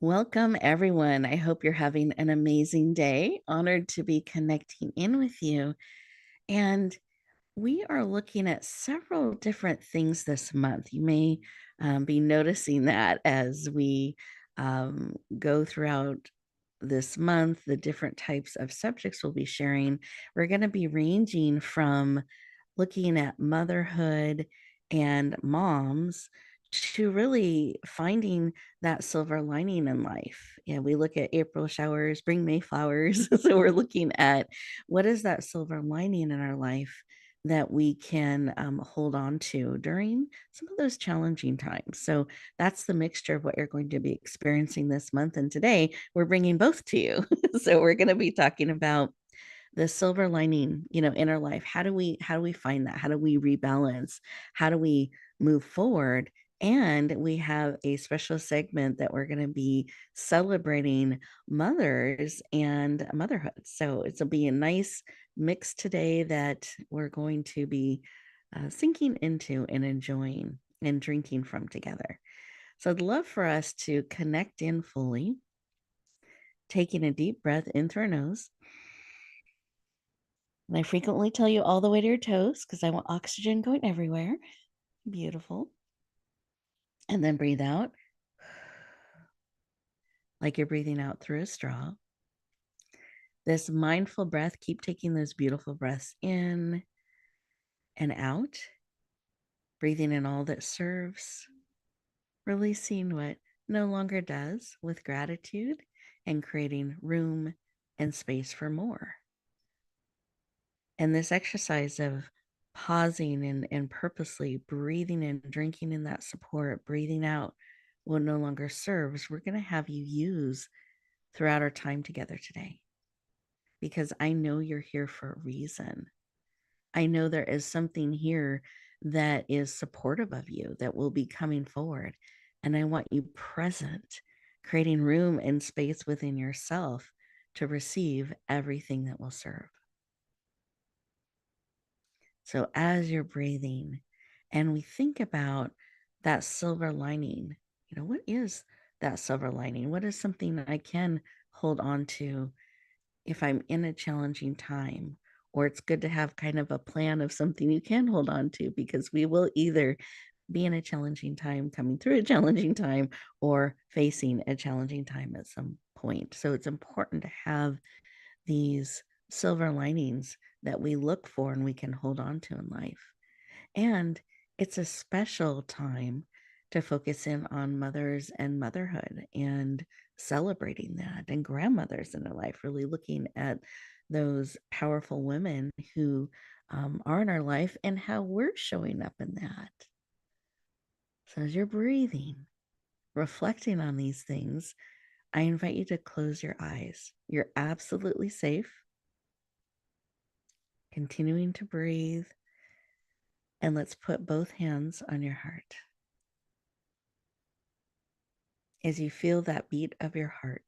Welcome, everyone. I hope you're having an amazing day. Honored to be connecting in with you. And we are looking at several different things this month. You may be noticing that as we go throughout this month, the different types of subjects we'll be sharing. We're going to be ranging from looking at motherhood and moms to really finding that silver lining in life. Yeah, we look at April showers, bring May flowers. So we're looking at what is that silver lining in our life that we can hold on to during some of those challenging times. So that's the mixture of what you're going to be experiencing this month. And today we're bringing both to you. So we're going to be talking about the silver lining, in our life. How do we find that? How do we rebalance? How do we move forward? And we have a special segment that we're going to be celebrating mothers and motherhood. So it'll be a nice mix today that we're going to be sinking into and enjoying and drinking from together. So I'd love for us to connect in fully, taking a deep breath in through our nose. And I frequently tell you all the way to your toes because I want oxygen going everywhere. Beautiful. And then breathe out like you're breathing out through a straw. This mindful breath, keep taking those beautiful breaths in and out, breathing in all that serves, releasing what no longer does with gratitude, and creating room and space for more. And this exercise of pausing and purposely breathing in, drinking in that support, breathing out what no longer serves, we're going to have you use throughout our time together today. Because I know you're here for a reason. I know there is something here that is supportive of you that will be coming forward. And I want you present, creating room and space within yourself to receive everything that will serve. So as you're breathing and we think about that silver lining, what is that silver lining? What is something that I can hold on to if I'm in a challenging time? Or it's good to have kind of a plan of something you can hold on to, because we will either be in a challenging time, coming through a challenging time, or facing a challenging time at some point. So it's important to have these silver linings that we look for and we can hold on to in life. And it's a special time to focus in on mothers and motherhood and celebrating that, and grandmothers in their life, really looking at those powerful women who are in our life and how we're showing up in that. So as you're breathing, reflecting on these things, I invite you to close your eyes. You're absolutely safe. Continuing to breathe. And let's put both hands on your heart. As you feel that beat of your heart,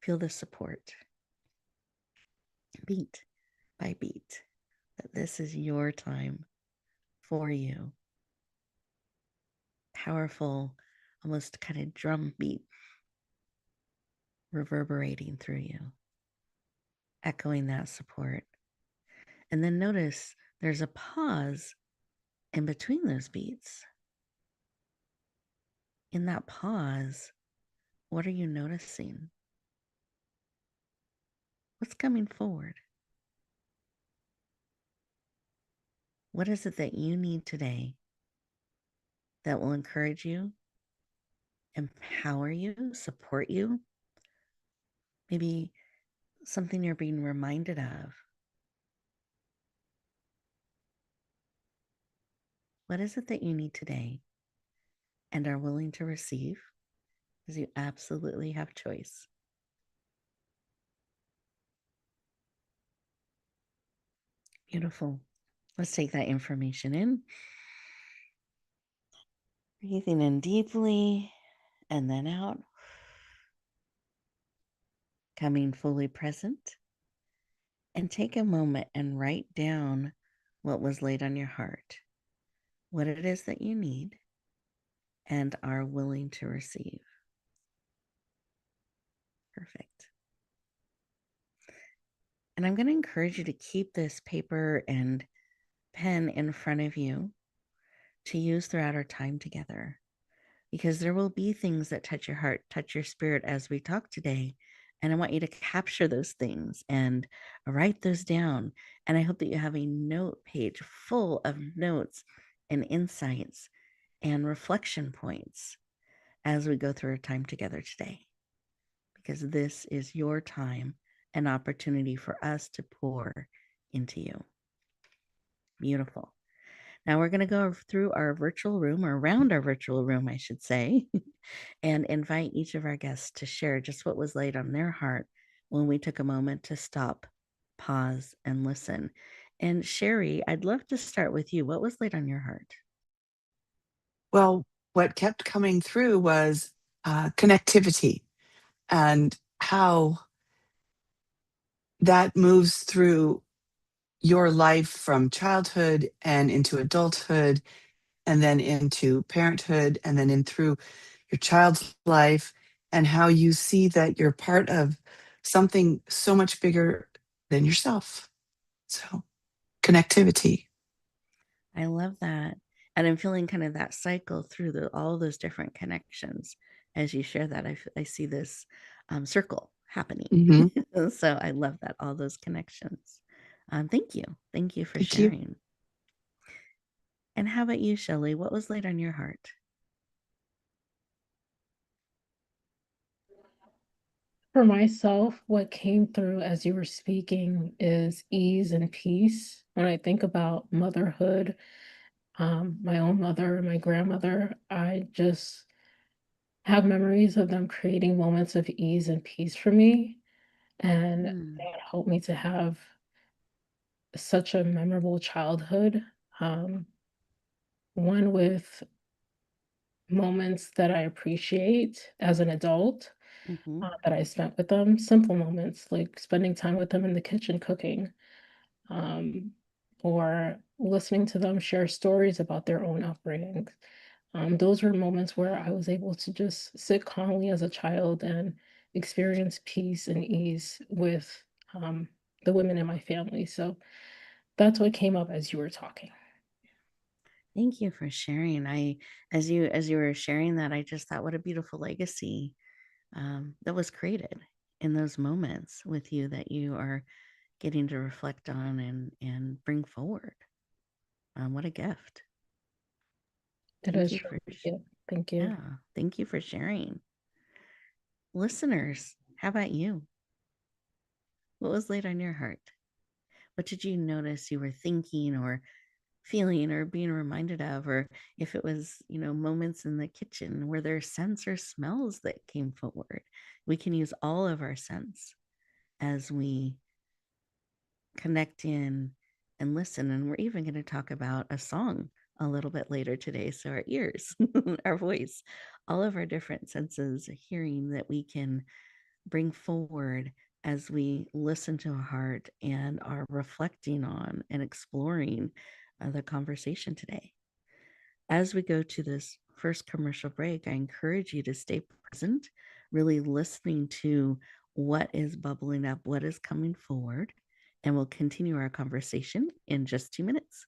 feel the support, beat by beat, that this is your time for you. Powerful, almost kind of drum beat reverberating through you, echoing that support. And then notice there's a pause in between those beats. In that pause, what are you noticing? What's coming forward? What is it that you need today that will encourage you, empower you, support you? Maybe something you're being reminded of. What is it that you need today and are willing to receive? Because you absolutely have choice. Beautiful. Let's take that information in. Breathing in deeply and then out. Coming fully present. And take a moment and write down what was laid on your heart, what it is that you need, and are willing to receive. Perfect. And I'm going to encourage you to keep this paper and pen in front of you to use throughout our time together, because there will be things that touch your heart, touch your spirit as we talk today. And I want you to capture those things and write those down. And I hope that you have a note page full of notes and insights and reflection points as we go through our time together today, because this is your time and opportunity for us to pour into you. Beautiful. Now we're going to go through our virtual room, or around our virtual room, I should say, and invite each of our guests to share just what was laid on their heart when we took a moment to stop, pause, and listen. And Sherry, I'd love to start with you. What was laid on your heart? Well, what kept coming through was connectivity and how that moves through your life from childhood and into adulthood and then into parenthood and then in through your child's life, and how you see that you're part of something so much bigger than yourself. So, connectivity. I love that. And I'm feeling kind of that cycle through all those different connections. As you share that, I see this circle happening. Hmm. So I love that, all those connections. Thank you. Thank you for Thank you. sharing. And how about you, Shelly? What was laid on your heart? For myself, what came through as you were speaking is ease and peace. When I think about motherhood, my own mother and my grandmother, I just have memories of them creating moments of ease and peace for me. And Hmm. that helped me to have such a memorable childhood. Um, one with moments that I appreciate as an adult Mm-hmm. that I spent with them, simple moments like spending time with them in the kitchen cooking, um, or listening to them share stories about their own upbringing. Those were moments where I was able to just sit calmly as a child and experience peace and ease with um, the women in my family. So that's what came up as you were talking. Thank you for sharing. As you were sharing that, I just thought, what a beautiful legacy that was created in those moments with you that you are getting to reflect on and bring forward. What a gift. It Thank is you truly for a gift. Thank you. yeah, thank you for sharing. Listeners, how about you? What was laid on your heart? What did you notice you were thinking or feeling or being reminded of? Or if it was, moments in the kitchen, were there scents or smells that came forward? We can use all of our scents as we connect in and listen. And we're even going to talk about a song a little bit later today. So our ears, our voice, all of our different senses, hearing that we can bring forward as we listen to our heart and are reflecting on and exploring the conversation today. As we go to this first commercial break, I encourage you to stay present, really listening to what is bubbling up, what is coming forward, and we'll continue our conversation in just 2 minutes.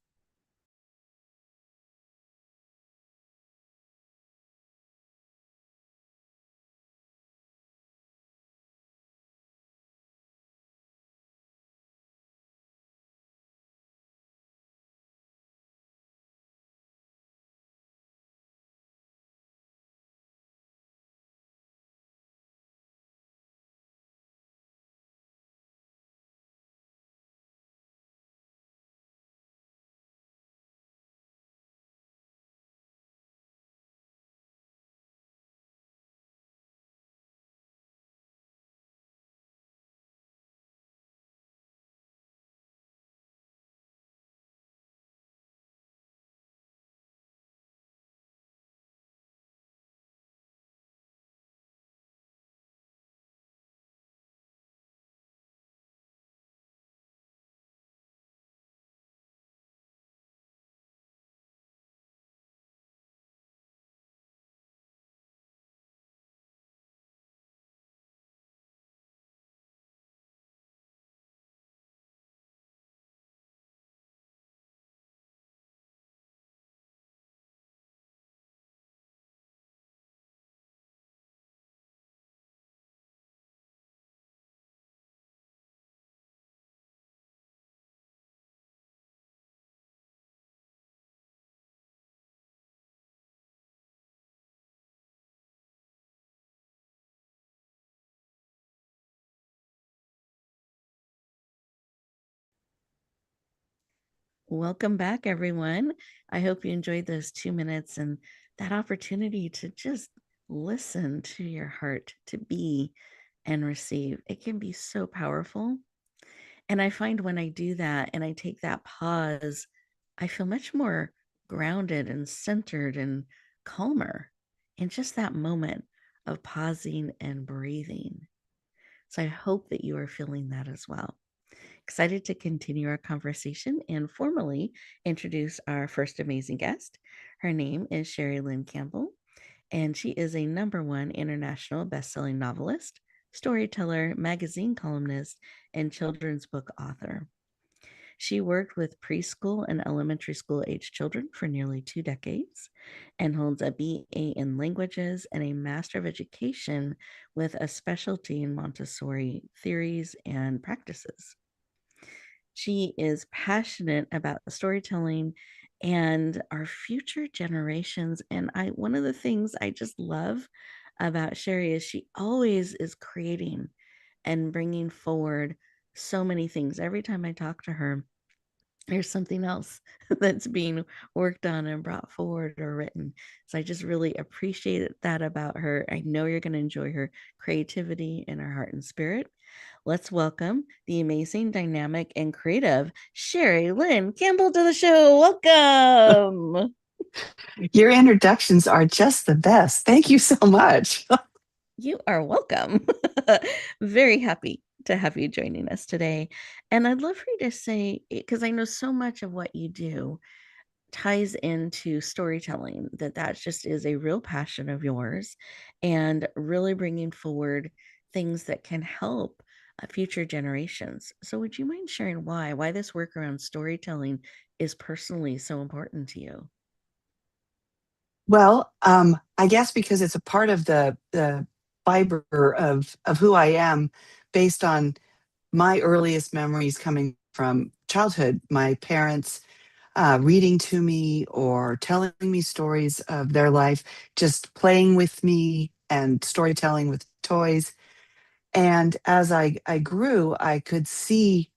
Welcome back, everyone. I hope you enjoyed those 2 minutes and that opportunity to just listen to your heart, to be and receive. It can be so powerful. And I find when I do that and I take that pause, I feel much more grounded and centered and calmer in just that moment of pausing and breathing. So I hope that you are feeling that as well. Excited to continue our conversation and formally introduce our first amazing guest. Her name is Lynn Campbell, and she is a #1 international best-selling novelist, storyteller, magazine columnist, and children's book author. She worked with preschool and elementary school age children for nearly 2 decades and holds a BA in languages and a Master of Education with a specialty in Montessori theories and practices. She is passionate about storytelling and our future generations. And one of the things I just love about Sherry is she always is creating and bringing forward so many things. Every time I talk to her, there's something else that's being worked on and brought forward or written. So I just really appreciate that about her. I know you're going to enjoy her creativity and her heart and spirit. Let's welcome the amazing, dynamic, and creative Lynn Campbell to the show. Welcome. Your introductions are just the best. Thank you so much. You are welcome. Very happy to have you joining us today. And I'd love for you to say, because I know so much of what you do ties into storytelling, that just is a real passion of yours, and really bringing forward things that can help future generations. So would you mind sharing why this work around storytelling is personally so important to you? Well, I guess because it's a part of the fiber of who I am, based on my earliest memories coming from childhood. My parents reading to me or telling me stories of their life, just playing with me and storytelling with toys. And as I grew, I could see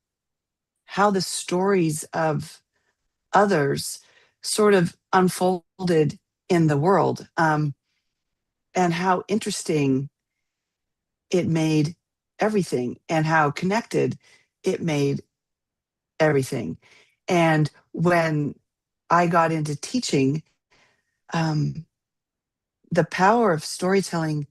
how the stories of others sort of unfolded in the world, and how interesting it made everything and how connected it made everything. And when I got into teaching, um, the power of storytelling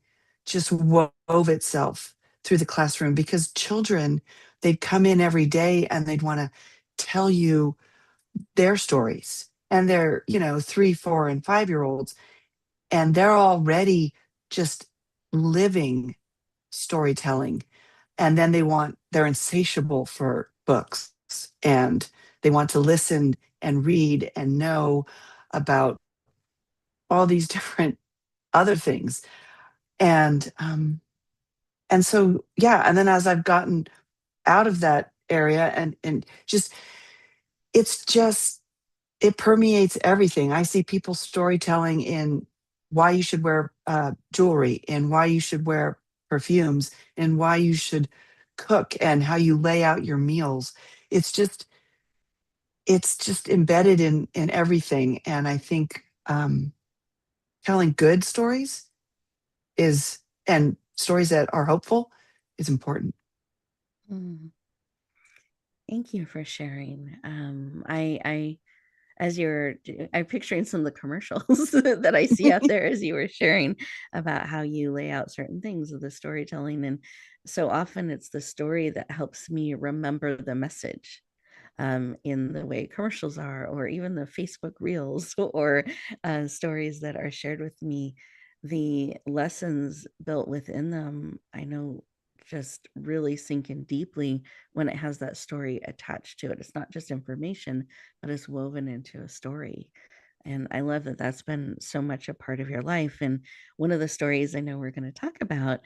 just wove itself through the classroom, because children, they'd come in every day and they'd want to tell you their stories. And they're, 3, 4, and 5 year olds, and they're already just living storytelling. And then they're insatiable for books, and they want to listen and read and know about all these different other things. And so, yeah, and then as I've gotten out of that area, and just it's just it permeates everything. I see people storytelling in why you should wear jewelry, and why you should wear perfumes, and why you should cook, and how you lay out your meals. It's just it's just embedded in everything. And I think telling good stories is and stories that are hopeful is important. Mm, thank you for sharing. I as you're I'm picturing some of the commercials that I see out there as you were sharing about how you lay out certain things of the storytelling. And so often it's the story that helps me remember the message, in the way commercials are, or even the Facebook reels, or stories that are shared with me. The lessons built within them, I know, just really sink in deeply when it has that story attached to it. It's not just information, but it's woven into a story. And I love that that's been so much a part of your life. And one of the stories I know we're going to talk about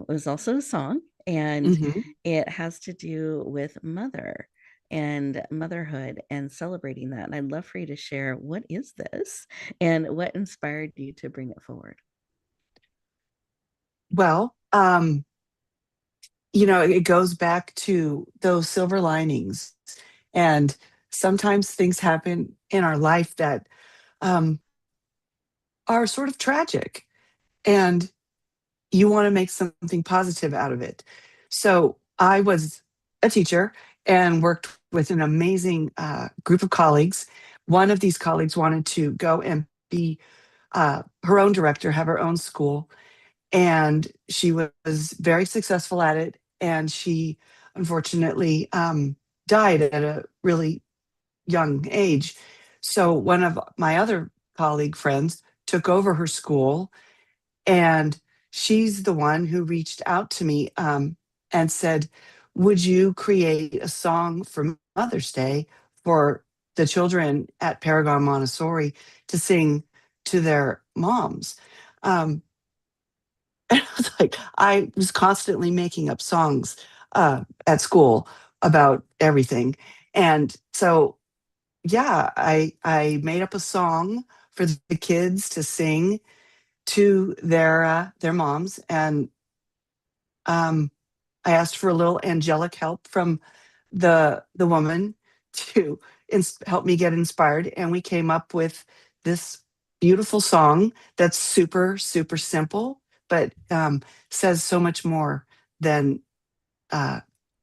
was also a song, and Hmm. it has to do with mother and motherhood and celebrating that. And I'd love for you to share, what is this and what inspired you to bring it forward? Well, it goes back to those silver linings, and sometimes things happen in our life that um, are sort of tragic, and you want to make something positive out of it. So I was a teacher and worked with an amazing group of colleagues. One of these colleagues wanted to go and be her own director, have her own school, and she was very successful at it. And she unfortunately died at a really young age. So one of my other colleague friends took over her school, and she's the one who reached out to me and said, "Would you create a song for Mother's Day for the children at Paragon Montessori to sing to their moms?" Um, and I was like, I was constantly making up songs at school about everything. And so, yeah, I made up a song for the kids to sing to their moms, and um, I asked for a little angelic help from the woman to help me get inspired, and we came up with this beautiful song that's super super simple, but says so much more than uh,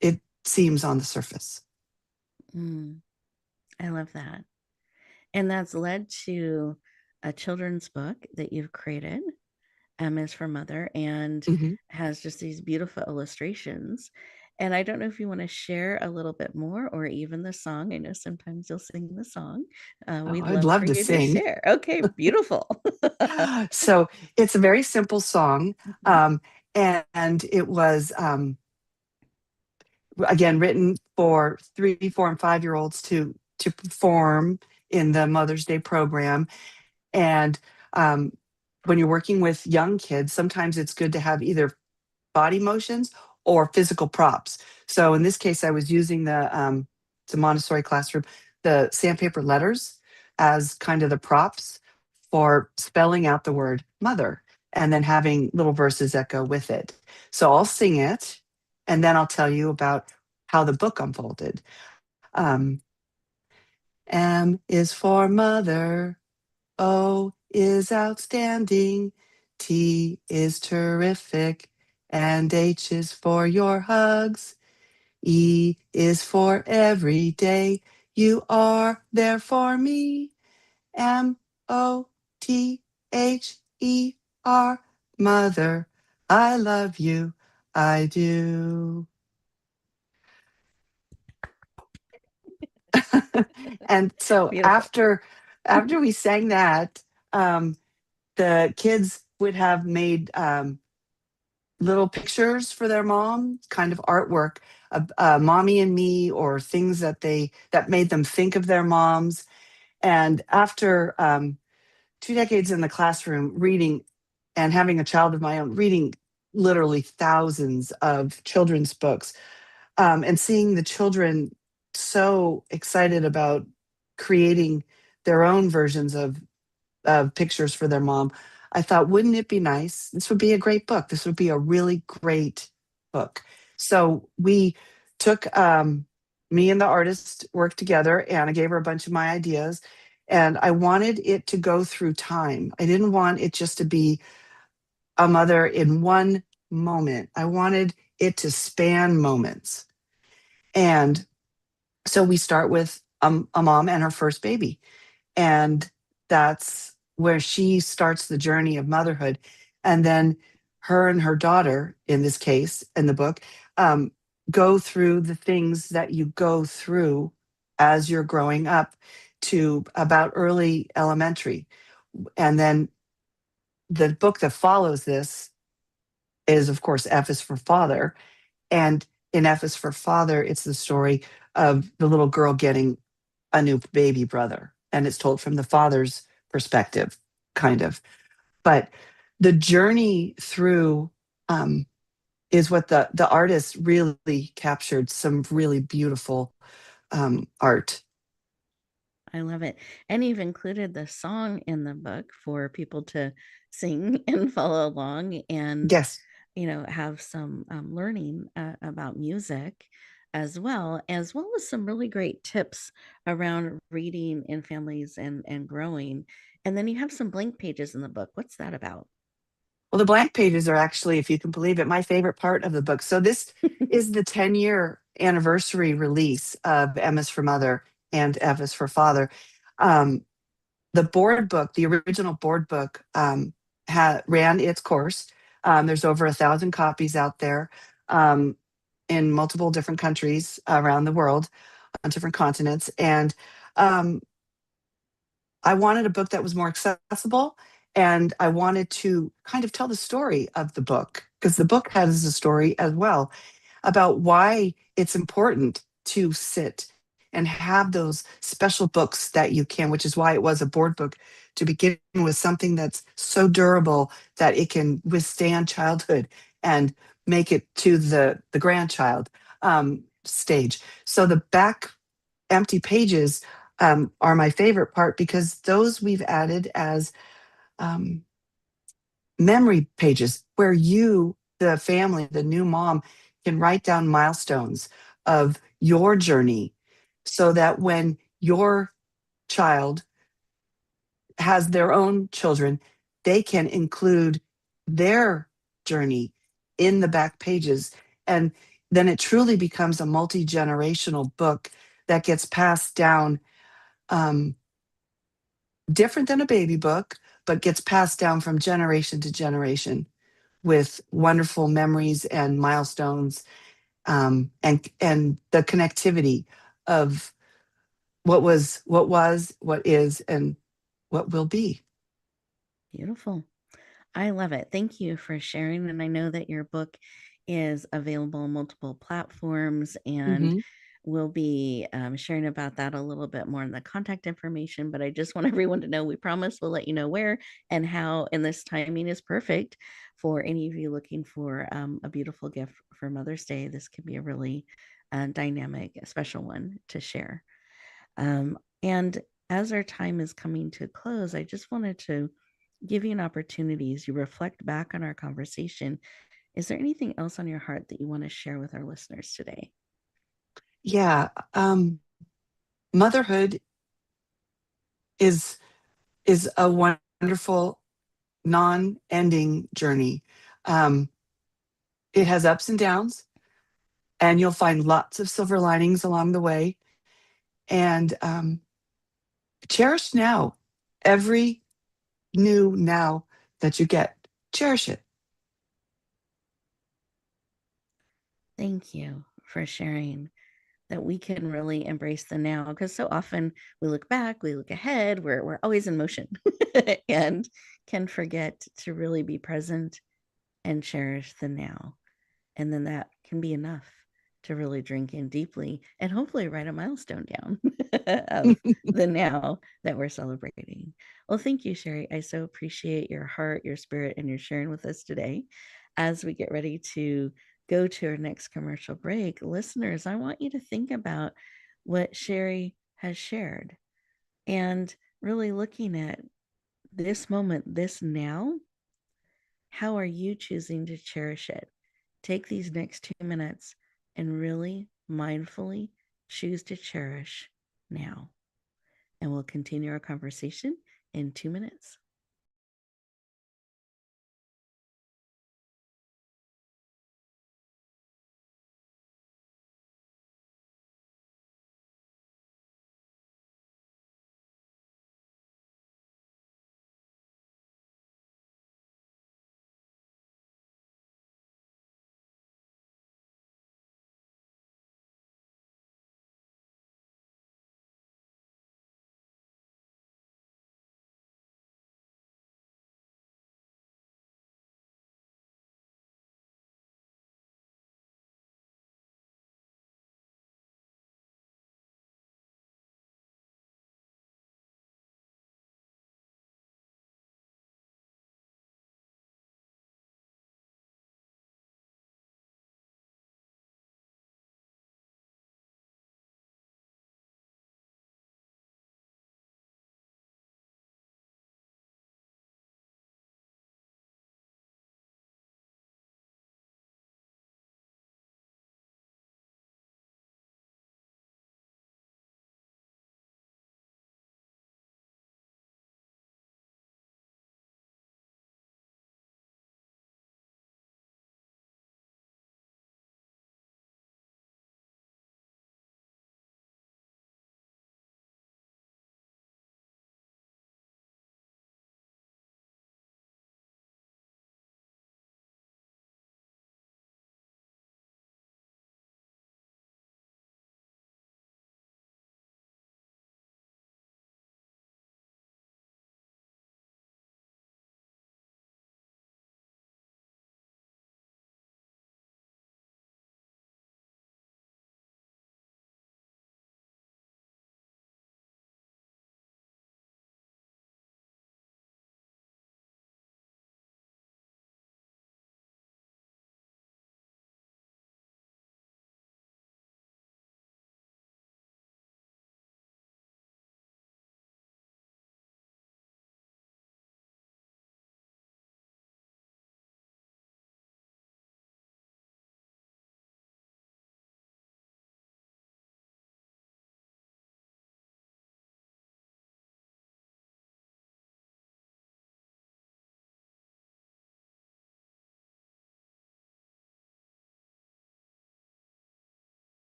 it seems on the surface. Mm, I love that. And that's led to a children's book that you've created, M is for Mother, and Mhm. has just these beautiful illustrations. And I don't know if you want to share a little bit more or even the song. I know sometimes you'll sing the song. Oh, We'd I'd love for love to you to sing. share. Okay, beautiful. So it's a very simple song, Mhm. um, and it was again written for 3, 4, and 5 year olds to perform in the Mother's Day program. And um, when you're working with young kids, sometimes it's good to have either body motions or physical props. So in this case, I was using the Montessori classroom, the sandpaper letters as kind of the props for spelling out the word mother, and then having little verses that go with it. So I'll sing it, and then I'll tell you about how the book unfolded. Um, M is for mother. O is outstanding. T is terrific. And H is for your hugs. E is for every day. You are there for me. Mother, mother. I love you. I do. And so Beautiful. after we sang that, um, the kids would have made little pictures for their mom, kind of artwork, mommy and me, or things that made them think of their moms. And after 2 decades in the classroom, reading and having a child of my own, reading literally thousands of children's books, and seeing the children so excited about creating their own versions of pictures for their mom, I thought, wouldn't it be nice? This would be a great book. This would be a really great book. So we took me and the artist worked together, and I gave her a bunch of my ideas. And I wanted it to go through time. I didn't want it just to be a mother in one moment. I wanted it to span moments. And so we start with a mom and her first baby. And that's where she starts the journey of motherhood. And then her and her daughter, in this case, in the book, um, go through the things that you go through as you're growing up to about early elementary. And then the book that follows this is, of course, F is for Father. And in F is for Father, it's the story of the little girl getting a new baby brother. And it's told from the father's perspective, kind of. But the journey through is what the artist really captured, some really beautiful art. I love it. And you've included the song in the book for people to sing and follow along and, Yes. have some learning about music. as well as some really great tips around reading in families and growing. And then you have some blank pages in the book. What's that about? Well, the blank pages are actually, if you can believe it, my favorite part of the book. So this is the 10-year anniversary release of M is for Mother and F is for Father. Um, the board book, the original board book, ran its course. There's over 1,000 copies out there um, in multiple different countries around the world, on different continents. And um, I wanted a book that was more accessible, and I wanted to kind of tell the story of the book, because the book has a story as well about why it's important to sit and have those special books that you can, which is why it was a board book to begin with, something that's so durable that it can withstand childhood and make it to the grandchild stage. So the back empty pages are my favorite part, because those we've added as um, memory pages where you, the family, the new mom, can write down milestones of your journey, so that when your child has their own children, they can include their journey in the back pages. And then it truly becomes a multi generational book that gets passed down, um, different than a baby book, but gets passed down from generation to generation with wonderful memories and milestones, and the connectivity of what is, and what will be. Beautiful. I love it. Thank you for sharing. And I know that your book is available on multiple platforms, and Mhm. we'll be sharing about that a little bit more in the contact information. But I just want everyone to know we promise we'll let you know where and how. And this timing is perfect for any of you looking for a beautiful gift for Mother's Day. This could be a really dynamic, special one to share. And as our time is coming to a close, I just wanted to give you an opportunity as you reflect back on our conversation. Is there anything else on your heart that you want to share with our listeners today? Yeah, motherhood is a wonderful non-ending journey. Um, it has ups and downs, and you'll find lots of silver linings along the way. And cherish now, every new now that you get. Cherish it. Thank you for sharing that we can really embrace the now, because so often we look back, we look ahead, we're always in motion and can forget to really be present and cherish the now. And then that can be enough to really drink in deeply and hopefully write a milestone down of the now that we're celebrating. Well, thank you, Sherry. I so appreciate your heart, your spirit, and your sharing with us today. As we get ready to go to our next commercial break, listeners, I want you to think about what Sherry has shared and really looking at this moment, this now. How are you choosing to cherish it? Take these next 2 minutes and really mindfully choose to cherish now. And we'll continue our conversation in 2 minutes.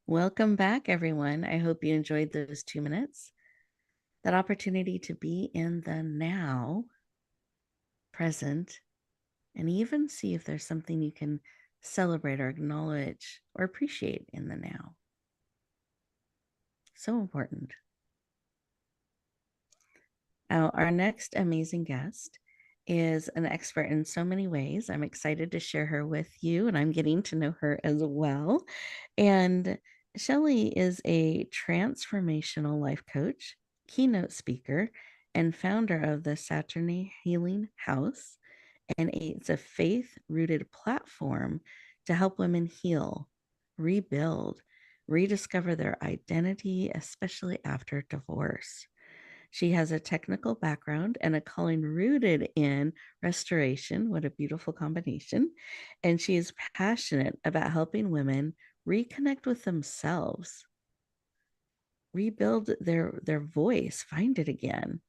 Welcome back, everyone. I hope you enjoyed those 2 minutes. That opportunity to be in the now, present, and even see if there's something you can celebrate or acknowledge or appreciate in the now. So important. Now, our next amazing guest is an expert in so many ways. I'm excited to share her with you, and I'm getting to know her as well. And Shelly is a transformational life coach, keynote speaker, and founder of the Saturne Healing House. And it's a faith rooted platform to help women heal, rebuild, rediscover their identity, especially after divorce. She has a technical background and a calling rooted in restoration. What a beautiful combination. And she is passionate about helping women reconnect with themselves, rebuild their voice, find it again,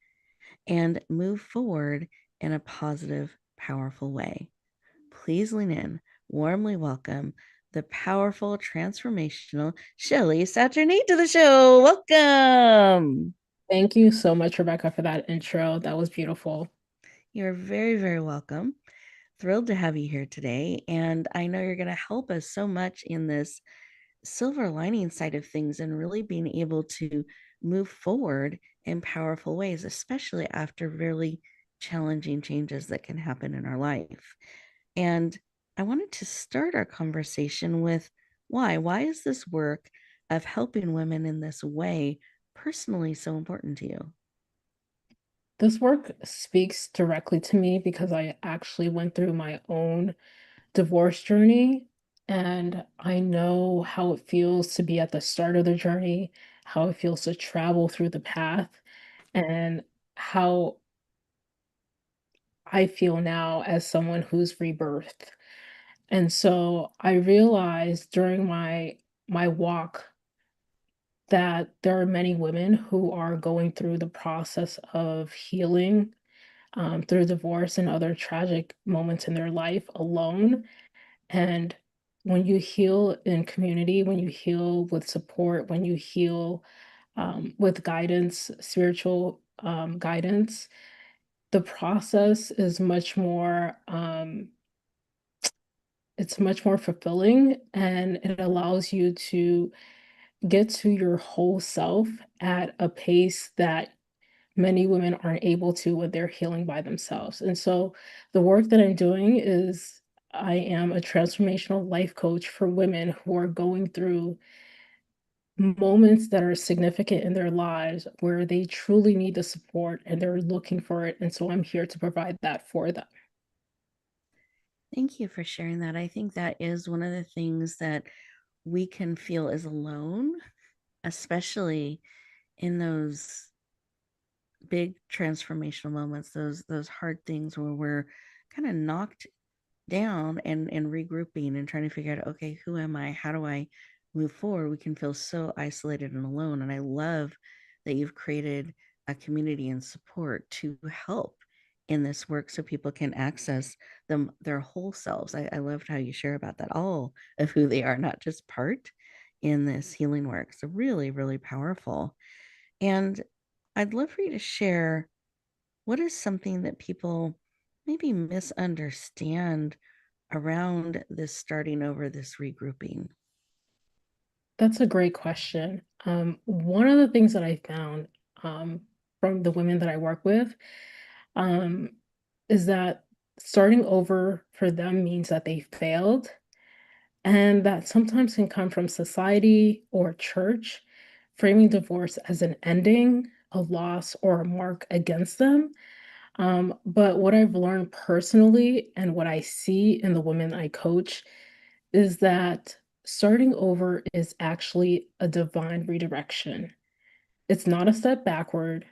and move forward in a positive, powerful way. Please lean in, warmly welcome the powerful, transformational Shelly Saturne to the show. Welcome. Thank you so much, Rebecca, for that intro. That was beautiful. You're very, very welcome. Thrilled to have you here today. And I know you're going to help us so much in this silver lining side of things and really being able to move forward in powerful ways, especially after really challenging changes that can happen in our life. And I wanted to start our conversation with why? Why is this work of helping women in this way personally so important to you? This work speaks directly to me because I actually went through my own divorce journey, and I know how it feels to be at the start of the journey, how it feels to travel through the path, and how I feel now as someone who's rebirthed. And so I realized during my walk that there are many women who are going through the process of healing through divorce and other tragic moments in their life alone. And when you heal in community, when you heal with support, when you heal with guidance, spiritual guidance, the process is much more it's much more fulfilling, and it allows you to get to your whole self at a pace that many women aren't able to when they're healing by themselves. And so the work that I'm doing is I am a transformational life coach for women who are going through moments that are significant in their lives where they truly need the support and they're looking for it. And so I'm here to provide that for them. Thank you for sharing that. I think that is one of the things that we can feel is alone, especially in those big transformational moments, those hard things where we're kind of knocked down and regrouping and trying to figure out, okay, who am I? How do I move forward? We can feel so isolated and alone. And I love that you've created a community and support to help in this work so people can access them their whole selves. I loved how you share about that, all of who they are, not just part in this healing work. So really, really powerful. And I'd love for you to share what is something that people maybe misunderstand around this starting over, this regrouping? That's a great question. One of the things that I found um, from the women that I work with um, is that starting over for them means that they failed, and that sometimes can come from society or church, framing divorce as an ending, a loss, or a mark against them. But what I've learned personally and what I see in the women I coach is that starting over is actually a divine redirection. It's not a step backward,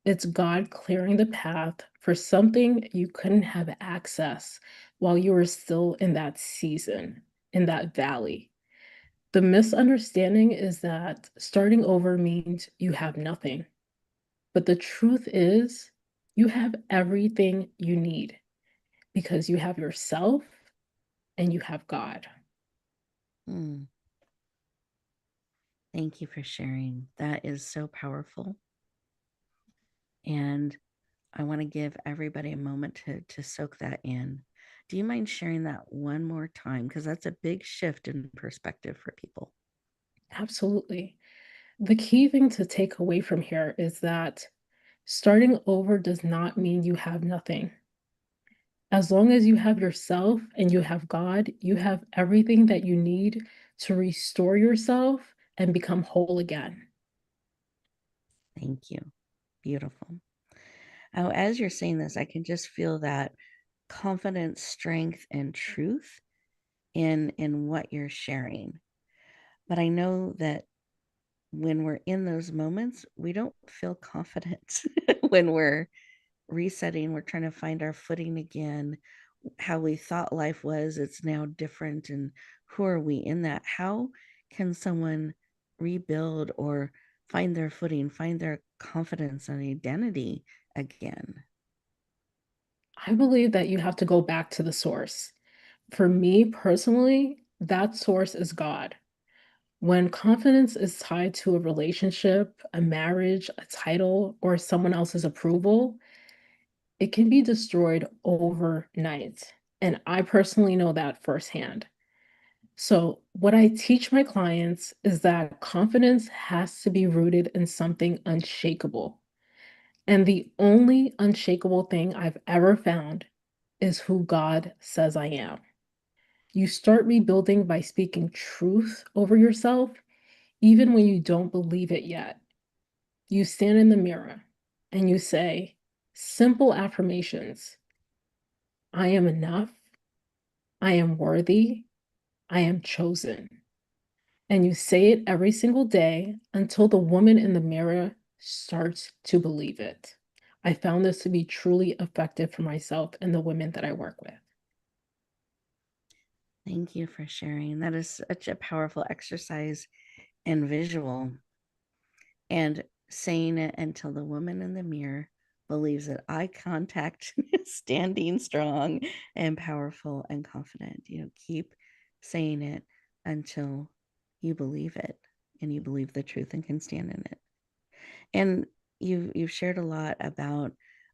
it's God clearing the path for something you couldn't have access while you were still in that season, in that valley. The misunderstanding is that starting over means you have nothing. But the truth is, you have everything you need because you have yourself and you have God. Hmm. Thank you for sharing. That is so powerful. And I want to give everybody a moment to soak that in. Do you mind sharing that one more time? Because that's a big shift in perspective for people. Absolutely. The key thing to take away from here is that starting over does not mean you have nothing. As long as you have yourself and you have God, you have everything that you need to restore yourself and become whole again. Thank you. Beautiful. Oh, as you're saying this, I can just feel that confidence, strength, and truth in what you're sharing. But I know that when we're in those moments, we don't feel confident when we're resetting, we're trying to find our footing again. How we thought life was, it's now different. And who are we in that? How can someone rebuild or find their footing, find their confidence and identity again? I believe that you have to go back to the source. For me personally, that source is God. When confidence is tied to a relationship, a marriage, a title, or someone else's approval, it can be destroyed overnight. And I personally know that firsthand. So, what I teach my clients is that confidence has to be rooted in something unshakable. And the only unshakable thing I've ever found is who God says I am. You start rebuilding by speaking truth over yourself, even when you don't believe it yet. You stand in the mirror and you say simple affirmations: I am enough, I am worthy, I am chosen. And you say it every single day until the woman in the mirror starts to believe it. I found this to be truly effective for myself and the women that I work with. Thank you for sharing. That is such a powerful exercise and visual. And saying it until the woman in the mirror believes that eye contact, standing strong and powerful and confident. Keep saying it until you believe it and you believe the truth and can stand in it. And you've shared a lot about,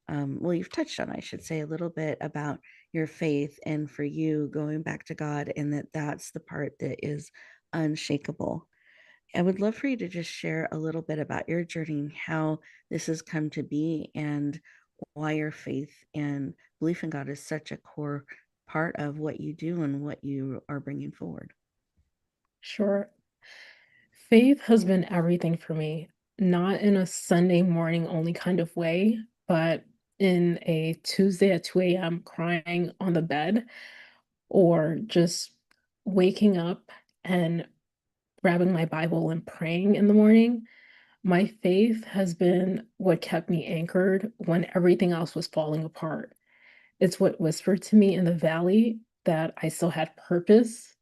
well, you've touched on, I should say, a little bit about your faith and for you going back to God, and that's the part that is unshakable. I would love for you to just share a little bit about your journey and how this has come to be and why your faith and belief in God is such a core part of what you do and what you are bringing forward. Sure. Faith has been everything for me, not in a Sunday morning only kind of way, but in a Tuesday at 2 a.m. crying on the bed, or just waking up and grabbing my Bible and praying in the morning. My faith has been what kept me anchored when everything else was falling apart. It's what whispered to me in the valley that I still had purpose,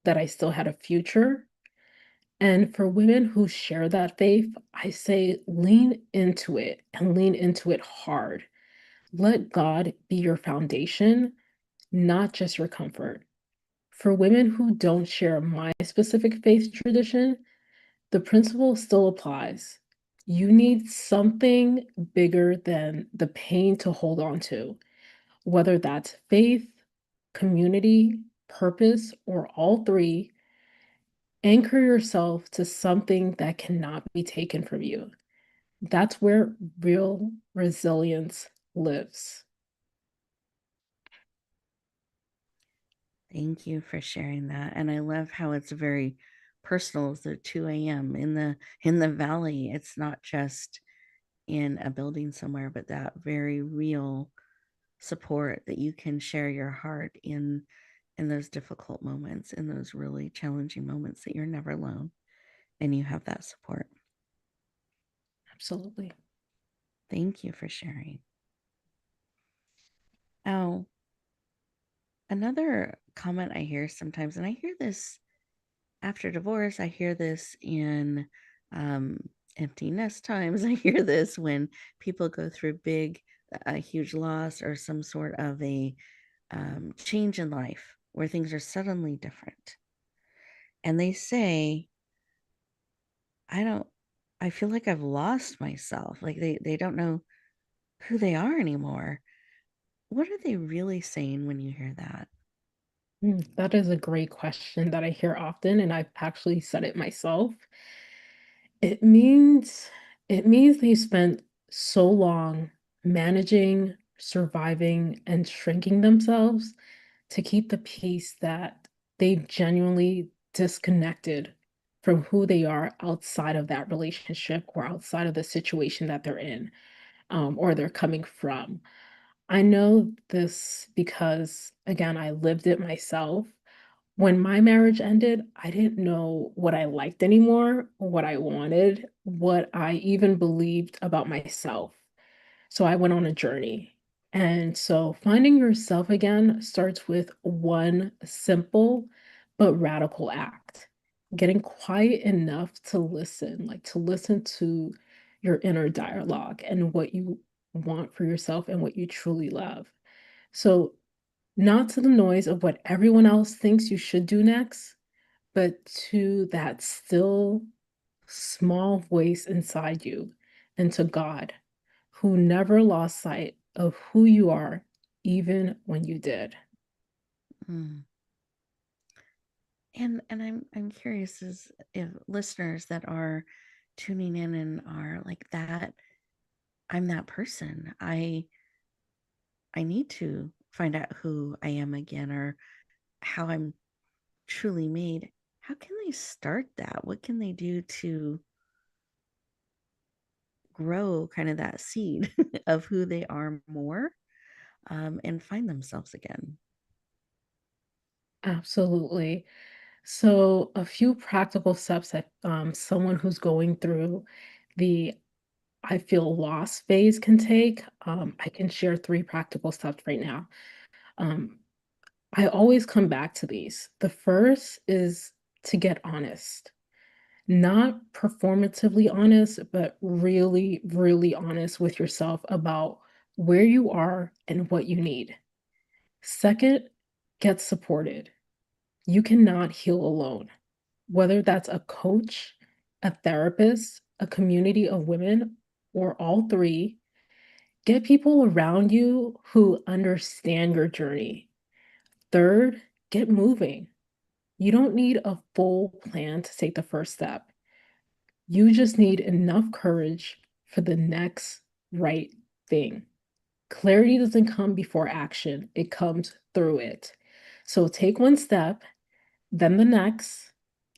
that I still had a future. And for women who share that faith, I say lean into it and lean into it hard. Let God be your foundation, not just your comfort. For women who don't share my specific faith tradition, the principle still applies. You need something bigger than the pain to hold on to, whether that's faith, community, purpose, or all three. Anchor yourself to something that cannot be taken from you. That's where real resilience lives. Thank you for sharing that. And I love how it's very personal. It's at 2 a.m. in the valley. It's not just in a building somewhere, but that very real support that you can share your heart in those difficult moments, in those really challenging moments, that you're never alone and you have that support. Absolutely. Thank you for sharing. Oh, another comment I hear sometimes, and I hear this after divorce, I hear this in um, empty nest times. I hear this when people go through a huge loss or some sort of a change in life where things are suddenly different. And they say, I don't I feel like I've lost myself. Like they don't know who they are anymore. What are they really saying when you hear that? That is a great question that I hear often, and I've actually said it myself. It means it means they spent so long managing, surviving, and shrinking themselves to keep the peace that they've genuinely disconnected from who they are outside of that relationship or outside of the situation that they're in, or they're coming from. I know this because, again, I lived it myself. When my marriage ended, I didn't know what I liked anymore, what I wanted, what I even believed about myself. So I went on a journey. And so finding yourself again starts with one simple but radical act. Getting quiet enough to listen, like to listen to your inner dialogue and what you want for yourself and what you truly love. So, not to the noise of what everyone else thinks you should do next, but to that still small voice inside you and to God, who never lost sight of who you are, even when you did. Mm. And I'm curious as if listeners that are tuning in and are like that, I'm that person. I need to find out who I am again or how I'm truly made. How can they start that? What can they do to grow kind of that seed of who they are more, and find themselves again? Absolutely. So, a few practical steps that someone who's going through the I feel lost phase can take. I can share three practical steps right now. Um, I always come back to these. The first is to get honest, not performatively honest, but really, really honest with yourself about where you are and what you need. Second, get supported. You cannot heal alone, whether that's a coach, a therapist, a community of women, or all three. Get people around you who understand your journey. Third, get moving. You don't need a full plan to take the first step. You just need enough courage for the next right thing. Clarity doesn't come before action, it comes through it. So take one step, then the next,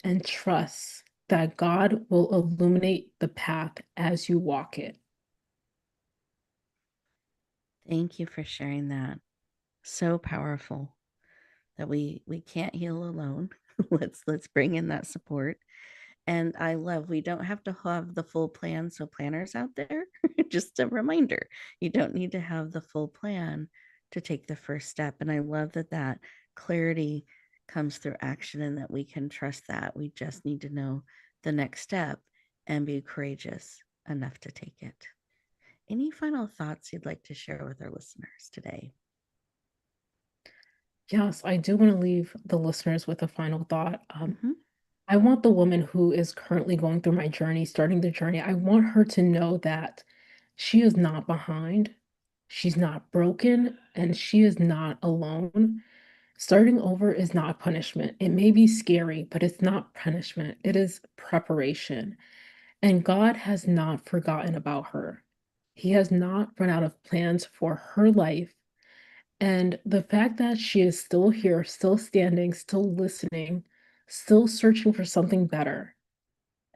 and trust that God will illuminate the path as you walk it. Thank you for sharing that. So powerful that we can't heal alone. Let's bring in that support. And I love we don't have to have the full plan. So planners out there, just a reminder, you don't need to have the full plan to take the first step. And I love that that clarity comes through action and that we can trust that. We just need to know the next step and be courageous enough to take it. Any final thoughts you'd like to share with our listeners today? Yes, I do want to leave the listeners with a final thought. Mm-hmm. I want the woman who is currently going through my journey, starting the journey, I want her to know that she is not behind, she's not broken, and she is not alone. Starting over is not punishment. It may be scary, but it's not punishment. It is preparation. And God has not forgotten about her. He has not run out of plans for her life. And the fact that she is still here, still standing, still listening, still searching for something better,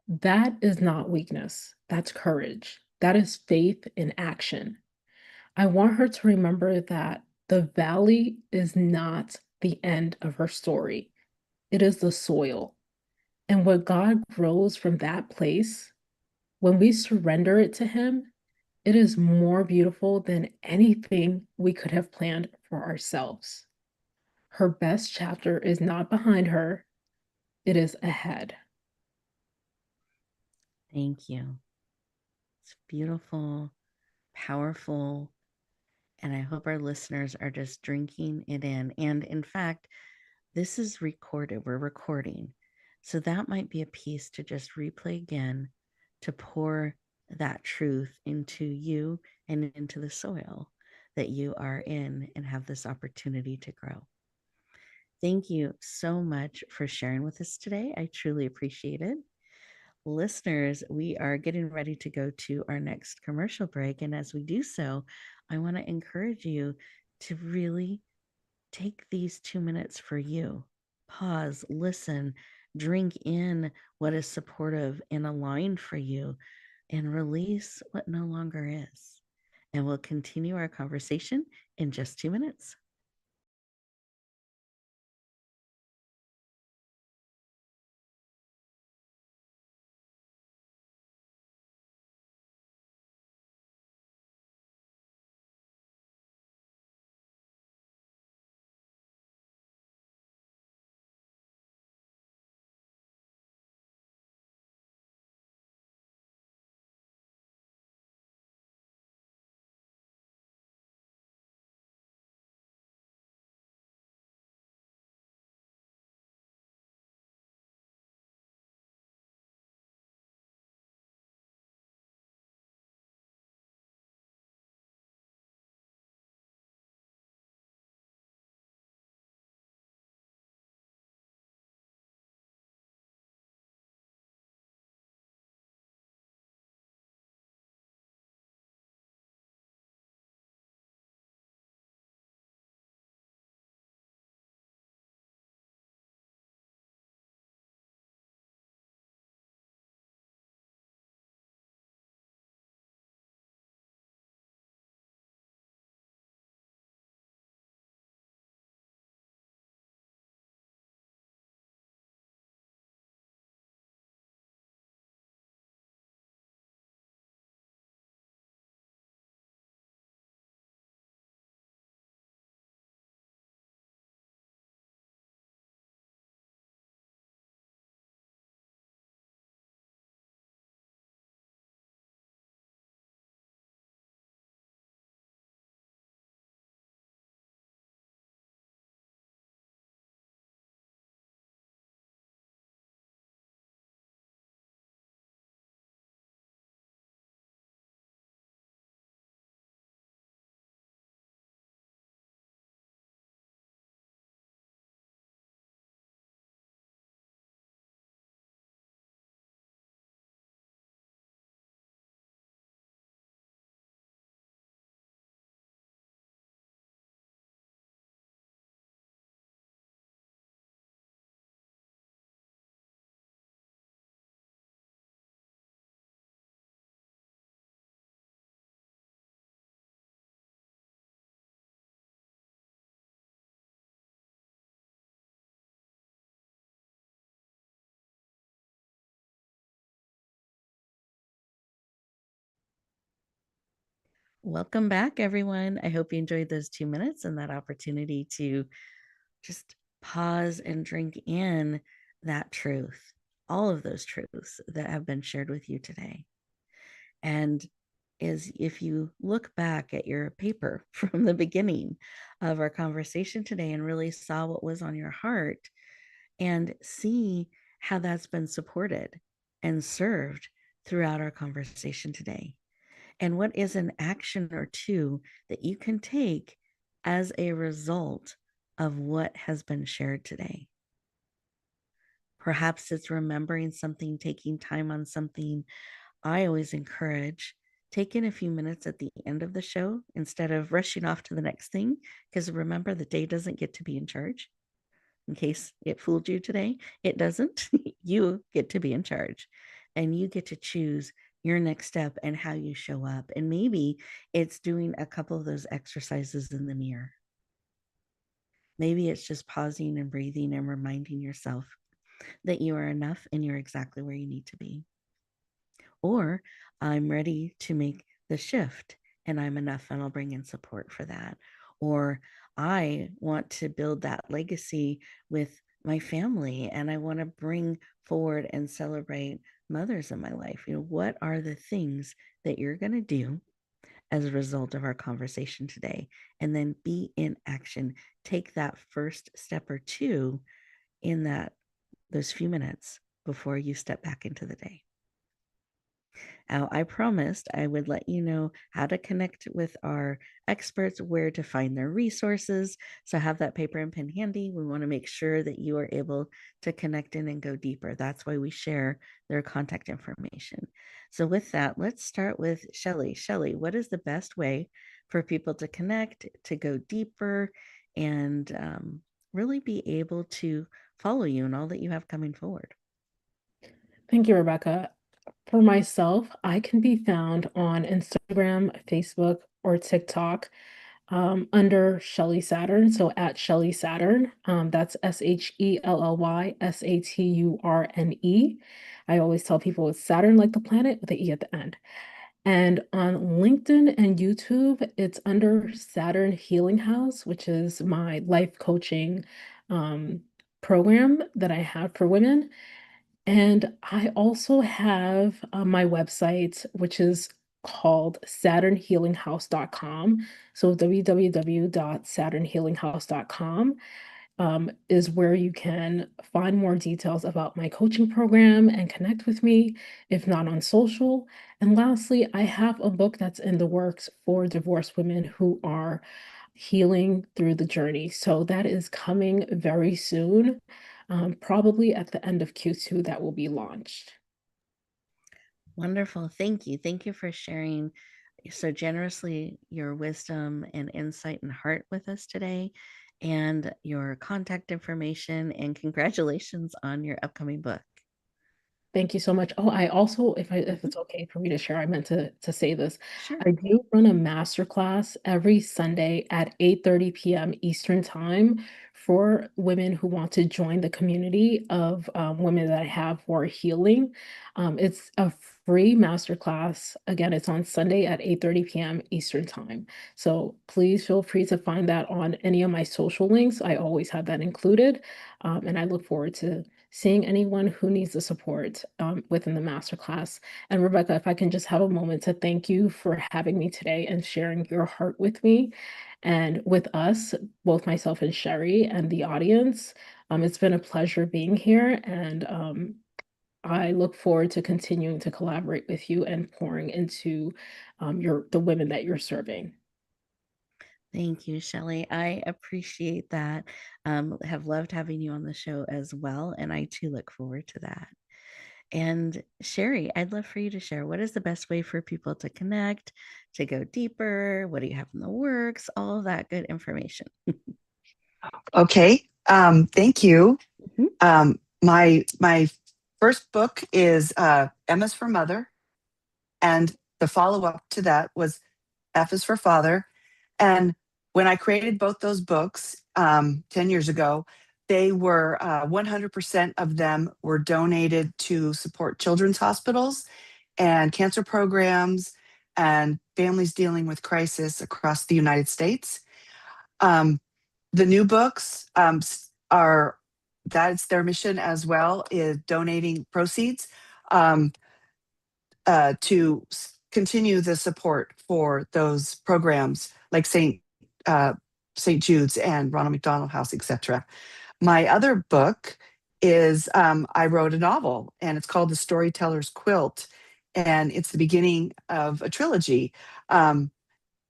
that is not weakness. That's courage. That is faith in action. I want her to remember that the valley is not the end of her story, it is the soil. And what God grows from that place, when we surrender it to Him, it is more beautiful than anything we could have planned for ourselves. Her best chapter is not behind her, it is ahead. Thank you. It's beautiful, powerful, and I hope our listeners are just drinking it in. And in fact, this is recorded. We're recording. So that might be a piece to just replay again, to pour that truth into you and into the soil that you are in and have this opportunity to grow. Thank you so much for sharing with us today. I truly appreciate it. Listeners, we are getting ready to go to our next commercial break. And as we do so, I want to encourage you to really take these 2 minutes for you. Pause, listen, drink in what is supportive and aligned for you, and release what no longer is. And we'll continue our conversation in just 2 minutes. Welcome back, everyone. I hope you enjoyed those 2 minutes and that opportunity to just pause and drink in that truth, all of those truths that have been shared with you today. And is if you look back at your paper from the beginning of our conversation today and really saw what was on your heart and see how that's been supported and served throughout our conversation today. And what is an action or two that you can take as a result of what has been shared today? Perhaps it's remembering something, taking time on something. I always encourage taking a few minutes at the end of the show instead of rushing off to the next thing, because remember, the day doesn't get to be in charge. In case it fooled you today, it doesn't. You get to be in charge, and you get to choose your next step and how you show up. And maybe it's doing a couple of those exercises in the mirror. Maybe it's just pausing and breathing and reminding yourself that you are enough and you're exactly where you need to be. Or I'm ready to make the shift and I'm enough and I'll bring in support for that. Or I want to build that legacy with my family and I want to bring forward and celebrate mothers in my life. What are the things that you're going to do as a result of our conversation today? And then be in action. Take that first step or two in those few minutes before you step back into the day. Now, I promised I would let you know how to connect with our experts, where to find their resources. So have that paper and pen handy. We want to make sure that you are able to connect in and go deeper. That's why we share their contact information. So with that, let's start with Shelly. Shelly, what is the best way for people to connect, to go deeper, and really be able to follow you and all that you have coming forward? Thank you, Rebecca. For myself, I can be found on Instagram, Facebook, or TikTok under Shelly Saturne. So at Shelly Saturne, that's SHELLY SATURNE. I always tell people it's Saturn like the planet with the E at the end. And on LinkedIn and YouTube, it's under Saturn Healing House, which is my life coaching um, program that I have for women. And I also have my website, which is called SaturnHealingHouse.com. So www.saturnhealinghouse.com is where you can find more details about my coaching program and connect with me, if not on social. And lastly, I have a book that's in the works for divorced women who are healing through the journey. So that is coming very soon, probably at the end of Q2 that will be launched. Wonderful. Thank you. Thank you for sharing so generously your wisdom and insight and heart with us today, and your contact information. And congratulations on your upcoming book. Thank you so much. Oh, I also, if Mhm. it's okay for me to share, I meant to say this. Sure. I do run a masterclass every Sunday at 8:30 p.m. Eastern Time for women who want to join the community of women that I have who are healing. It's a free masterclass. Again, it's on Sunday at 8:30 p.m. Eastern Time. So please feel free to find that on any of my social links. I always have that included. And I look forward to seeing anyone who needs the support within the masterclass. And Rebecca, if I can just have a moment to thank you for having me today and sharing your heart with me and with us, both myself and Sherry and the audience. It's been a pleasure being here, and I look forward to continuing to collaborate with you and pouring into the women that you're serving. Thank you, Shelly. I appreciate that. Have loved having you on the show as well. And I too look forward to that. And Sherry, I'd love for you to share, what is the best way for people to connect, to go deeper? What do you have in the works? All of that good information. Okay. Thank you. Mhm. My first book is Emma's for Mother, and the follow up to that was F is for Father. And when I created both those books 10 years ago, they were 100% of them were donated to support children's hospitals and cancer programs and families dealing with crisis across the United States. Um, the new books are that's their mission as well, is donating proceeds um, to continue the support for those programs like uh, St. Jude's and Ronald McDonald House, etc. My other book is I wrote a novel, and it's called The Storyteller's Quilt, and it's the beginning of a trilogy. Um,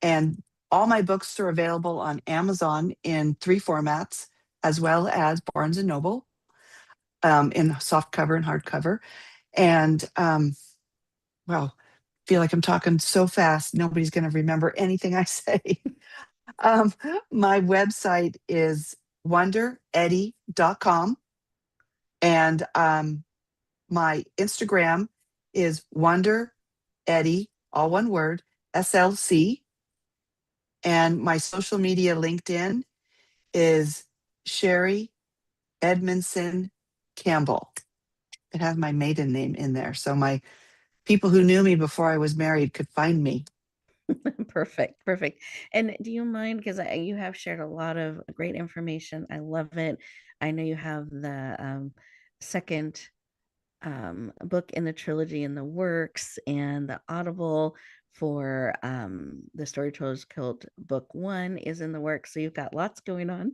and all my books are available on Amazon in 3 formats, as well as Barnes and Noble in soft cover and hardcover. And well, feel like I'm talking so fast, nobody's going to remember anything I say. um, my website is wondereddy.com, and my Instagram is Wonder Eddy, all one word, SLC. And my social media LinkedIn is Sherry Edmondson Campbell. It has my maiden name in there. So my people who knew me before I was married could find me. Perfect, perfect. And do you mind, because you have shared a lot of great information. I love it. I know you have the second book in the trilogy in the works, and the Audible for the Storytellers Guild book 1 is in the works. So you've got lots going on,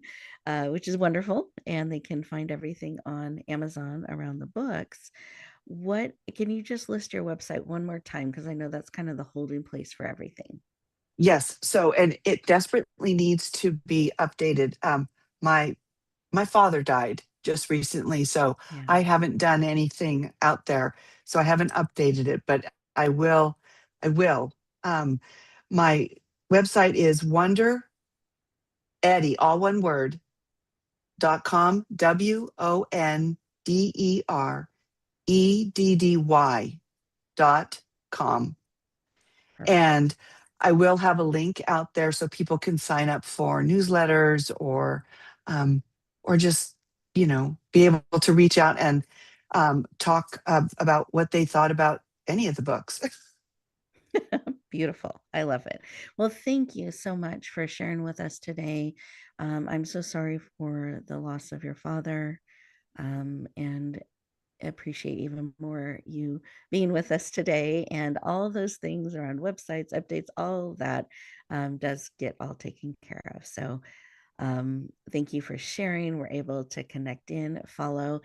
which is wonderful. And they can find everything on Amazon around the books. What can you just list your website one more time? Because I know that's kind of the holding place for everything. Yes. So, and it desperately needs to be updated. My father died just recently, so Yeah. I haven't done anything out there. So I haven't updated it, but I will. I will. My website is Wonder Eddie, all one word, .com, WONDEREDDY.com. Perfect. And I will have a link out there so people can sign up for newsletters or just, be able to reach out and talk about what they thought about any of the books. Beautiful. I love it. Well, thank you so much for sharing with us today. I'm so sorry for the loss of your father, and appreciate even more you being with us today, and all of those things around websites, updates, all of that does get all taken care of. So thank you for sharing. We're able to connect in, follow.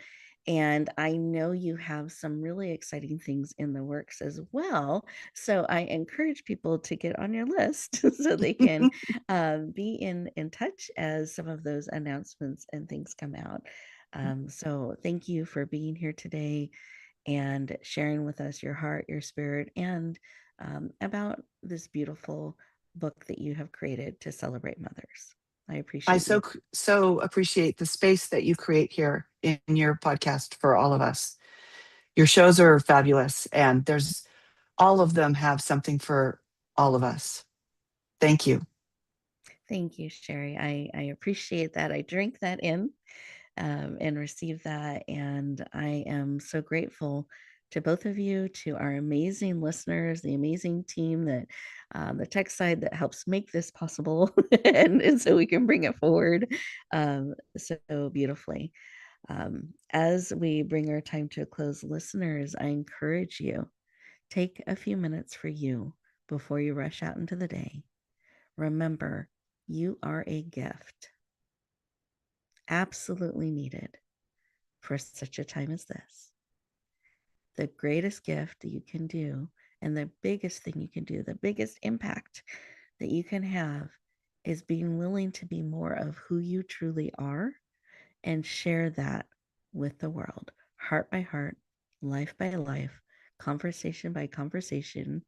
And I know you have some really exciting things in the works as well. So I encourage people to get on your list so they can be in touch as some of those announcements and things come out. So thank you for being here today and sharing with us your heart, your spirit, and about this beautiful book that you have created to celebrate mothers. I I appreciate you. so appreciate the space that you create here in your podcast for all of us. Your shows are fabulous, and there's all of them have something for all of us. Thank you. Thank you, Sherry. I appreciate that. I drink that in and receive that. And I am so grateful to both of you, to our amazing listeners, the amazing team that the tech side that helps make this possible, and so we can bring it forward so beautifully. As we bring our time to a close, listeners, I encourage you, take a few minutes for you before you rush out into the day. Remember, you are a gift, absolutely needed for such a time as this. The greatest gift that you can do, and the biggest thing you can do, the biggest impact that you can have, is being willing to be more of who you truly are and share that with the world, heart by heart, life by life, conversation by conversation,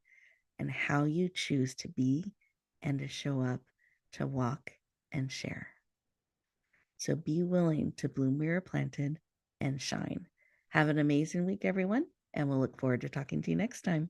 and how you choose to be and to show up, to walk and share. So be willing to bloom where you're planted and shine. Have an amazing week, everyone, and we'll look forward to talking to you next time.